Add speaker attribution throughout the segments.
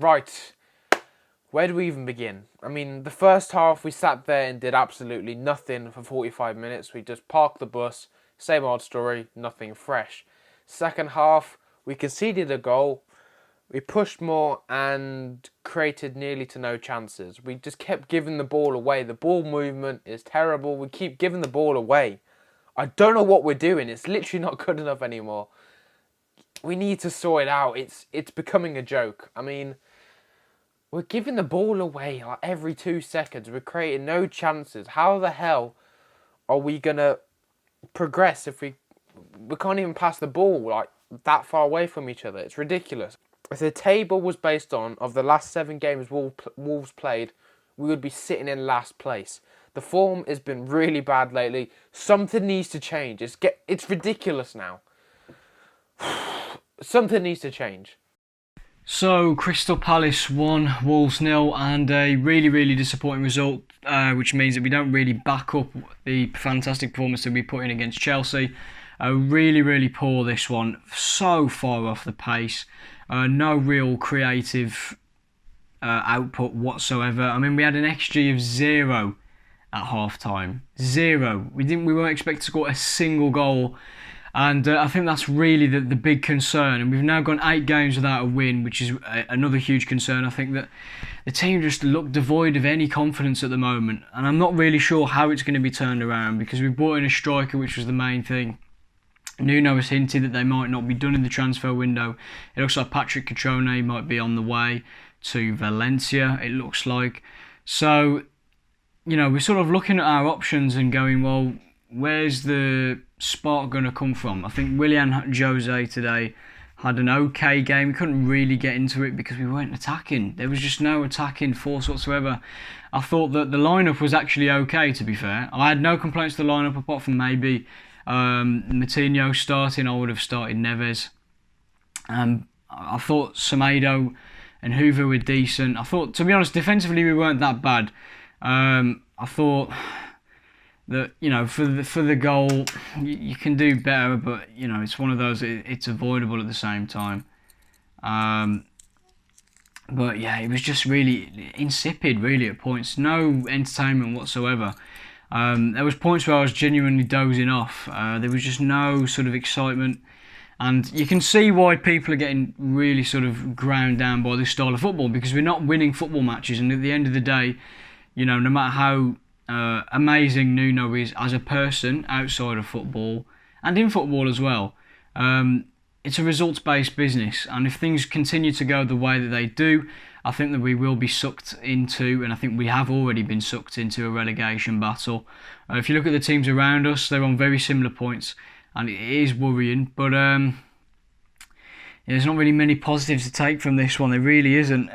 Speaker 1: Right, where do we even begin? I mean, the first half we sat there and did absolutely nothing for 45 minutes. We just parked the bus, same old story, nothing fresh. Second half, we conceded a goal, we pushed more and created nearly to no chances. We just kept giving the ball away. The ball movement is terrible. We keep giving the ball away. I don't know what we're doing. It's literally not good enough anymore. We need to sort it out. It's becoming a joke. I mean, we're giving the ball away like every 2 seconds. We're creating no chances. How the hell are we going to progress if we can't even pass the ball like that far away from each other? It's ridiculous. If the table was based on of the last 7 games Wolves played, we would be sitting in last place. The form has been really bad lately. Something needs to change. It's ridiculous now. Something needs to change.
Speaker 2: So, Crystal Palace 1, Wolves 0, and a really, really disappointing result, which means that we don't really back up the fantastic performance that we put in against Chelsea. Really, really poor this one. So far off the pace. No real creative output whatsoever. I mean, we had an XG of 0 at half-time. 0. We weren't expected to score a single goal. And I think that's really the big concern. And we've now gone 8 games without a win, which is another huge concern. I think that the team just look devoid of any confidence at the moment. And I'm not really sure how it's going to be turned around, because we've brought in a striker, which was the main thing. Nuno has hinted that they might not be done in the transfer window. It looks like Patrick Cutrone might be on the way to Valencia, it looks like. So, you know, we're sort of looking at our options and going, well, where's the spark going to come from? I think Willian Jose today had an okay game. We couldn't really get into it because we weren't attacking. There was just no attacking force whatsoever. I thought that the lineup was actually okay, to be fair. I had no complaints to the lineup apart from maybe Moutinho starting. I would have started Neves. I thought Semedo and Hoover were decent. I thought, to be honest, defensively we weren't that bad. I thought that, you know, for the goal, you can do better, but, you know, it's one of those, it's avoidable at the same time. But yeah, it was just really insipid, really, at points. No entertainment whatsoever. There was points where I was genuinely dozing off. There was just no sort of excitement. And you can see why people are getting really sort of ground down by this style of football, because we're not winning football matches. And at the end of the day, you know, no matter how amazing Nuno is as a person outside of football and in football as well, it's a results-based business, and if things continue to go the way that they do, I think that we will be sucked into, and I think we have already been sucked into, a relegation battle. If you look at the teams around us, they're on very similar points, and it is worrying, but there's not really many positives to take from this one. There really isn't.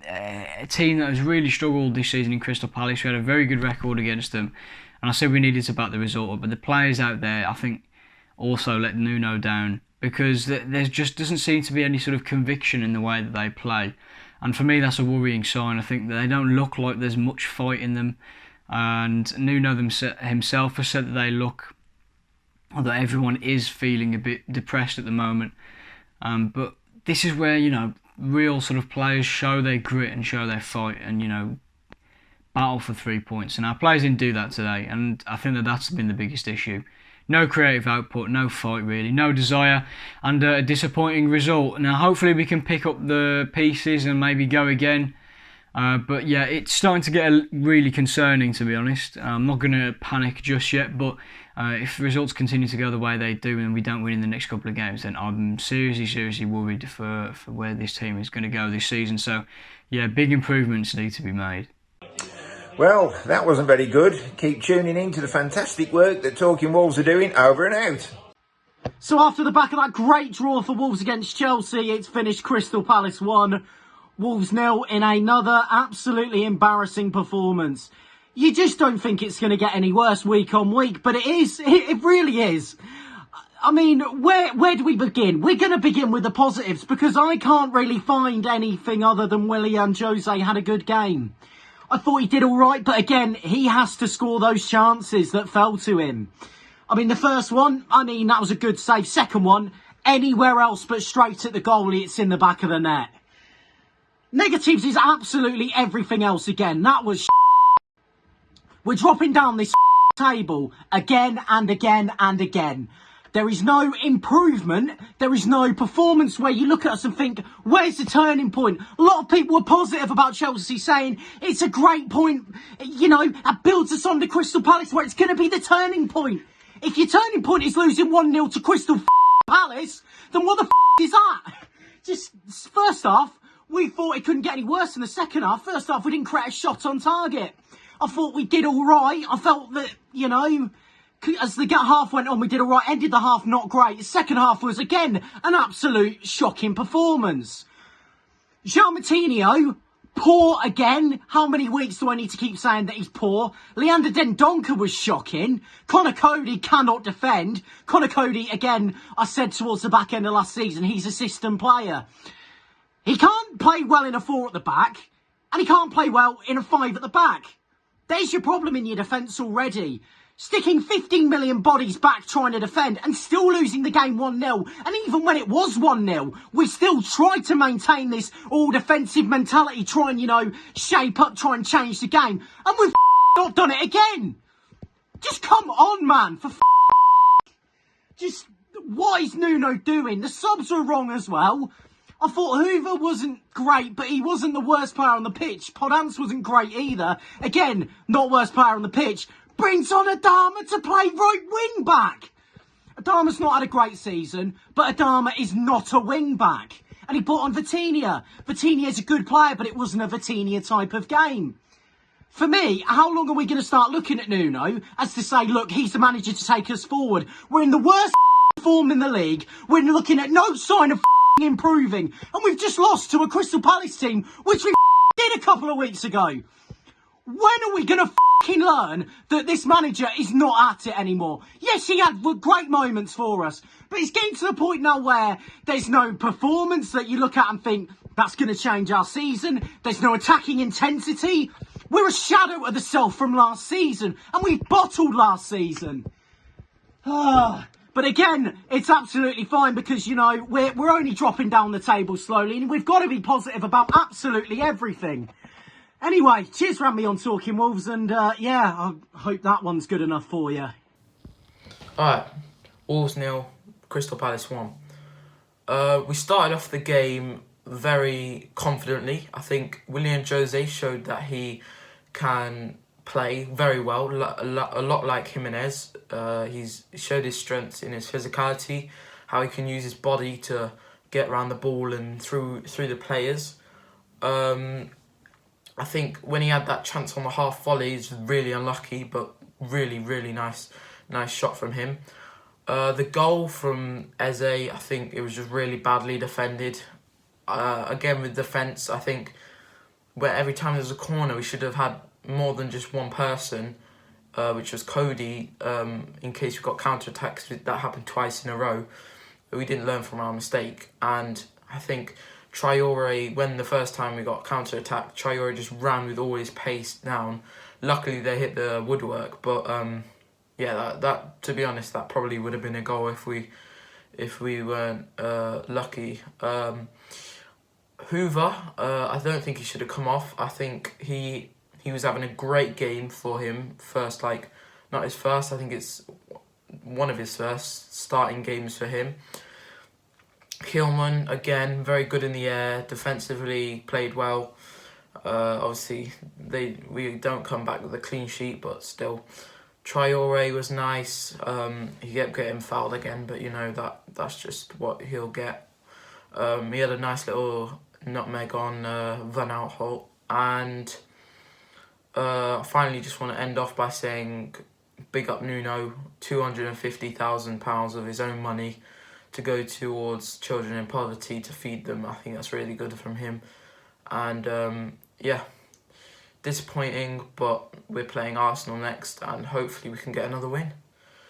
Speaker 2: A team that has really struggled this season in Crystal Palace. We had a very good record against them, and I said we needed to back the result up, but the players out there, I think, also let Nuno down, because there just doesn't seem to be any sort of conviction in the way that they play. And for me, that's a worrying sign. I think that they don't look like there's much fight in them. And Nuno himself has said that they look, or that everyone is feeling a bit depressed at the moment. But this is where, you know, real sort of players show their grit and show their fight and, you know, battle for 3 points. And our players didn't do that today. And I think that that's been the biggest issue. No creative output, no fight really, no desire, and a disappointing result. Now hopefully we can pick up the pieces and maybe go again. But yeah, it's starting to get really concerning, to be honest. I'm not going to panic just yet, but if results continue to go the way they do and we don't win in the next couple of games, then I'm seriously worried for where this team is going to go this season. So yeah, big improvements need to be made.
Speaker 3: Well, that wasn't very good. Keep tuning in to the fantastic work that Talking Wolves are doing. Over and out.
Speaker 4: So after the back of that great draw for Wolves against Chelsea, it's finished Crystal Palace 1, Wolves 0 in another absolutely embarrassing performance. You just don't think it's going to get any worse week on week, but it is. It really is. I mean, where do we begin? We're going to begin with the positives, because I can't really find anything other than Willian Jose had a good game. I thought he did all right, but again, he has to score those chances that fell to him. I mean, the first one, that was a good save. Second one, anywhere else but straight at the goalie, it's in the back of the net. Negatives is absolutely everything else again. That was We're dropping down this table again and again and again. There is no improvement. There is no performance where you look at us and think, where's the turning point? A lot of people were positive about Chelsea, saying it's a great point. You know, that builds us on to Crystal Palace where it's going to be the turning point. If your turning point is losing 1-0 to Crystal Palace, then what the is that? Just, first half, we thought it couldn't get any worse than the second half. First half, we didn't create a shot on target. I thought we did all right. I felt that, you know, as the half went on, we did all right. Ended the half not great. The second half was, again, an absolute shocking performance. João Moutinho, poor again. How many weeks do I need to keep saying that he's poor? Leander Dendoncker was shocking. Conor Cody cannot defend. Conor Cody, again, I said towards the back end of last season, he's a system player. He can't play well in a 4 at the back, and he can't play well in a 5 at the back. There's your problem in your defence already. Sticking 15 million bodies back trying to defend and still losing the game 1-0. And even when it was 1-0, we still tried to maintain this all-defensive mentality, try and, you know, shape up, try and change the game. And we've not done it again. Just come on, man. Just, what is Nuno doing? The subs were wrong as well. I thought Hoover wasn't great, but he wasn't the worst player on the pitch. Podence wasn't great either. Again, not worst player on the pitch. Brings on Adama to play right wing back. Adama's not had a great season, but Adama is not a wing back. And he brought on Vitinha. Vitinha's a good player, but it wasn't a Vitinha type of game. For me, how long are we going to start looking at Nuno as to say, look, he's the manager to take us forward? We're in the worst form in the league. We're looking at no sign of improving. And we've just lost to a Crystal Palace team, which we did a couple of weeks ago. When are we going to learn that this manager is not at it anymore? Yes, he had great moments for us, but it's getting to the point now where there's no performance that you look at and think, that's going to change our season. There's no attacking intensity. We're a shadow of the self from last season, and we bottled last season. But again, it's absolutely fine because, you know, we're only dropping down the table slowly, and we've got to be positive about absolutely everything. Anyway, cheers for having me on Talking Wolves, and yeah, I hope that one's good enough for you.
Speaker 5: Alright, Wolves 0, Crystal Palace 1. We started off the game very confidently. I think Willian Jose showed that he can play very well, a lot like Jimenez. He's showed his strengths in his physicality, how he can use his body to get around the ball and through the players. I think when he had that chance on the half volley, he's really unlucky, but really nice shot from him. The goal from Eze, I think it was just really badly defended. Again with defence, I think where every time there's a corner, we should have had more than just one person, which was Cody, in case we got counter-attacks. That happened twice in a row. We didn't learn from our mistake. And I think Traore, when the first time we got counter-attack, Traore just ran with all his pace down. Luckily, they hit the woodwork, but yeah, that to be honest, that probably would have been a goal if we weren't lucky. Hoover, I don't think he should have come off. I think he was having a great game for him. First, not his first, I think it's one of his first starting games for him. Kilman, again, very good in the air, defensively played well. Obviously, we don't come back with a clean sheet, but still. Traore was nice. He kept getting fouled again, but you know that's just what he'll get. He had a nice little nutmeg on Van Aanholt. And I finally just want to end off by saying big up Nuno, £250,000 of his own money to go towards children in poverty to feed them. I think that's really good from him. And yeah, disappointing, but we're playing Arsenal next and hopefully we can get another win.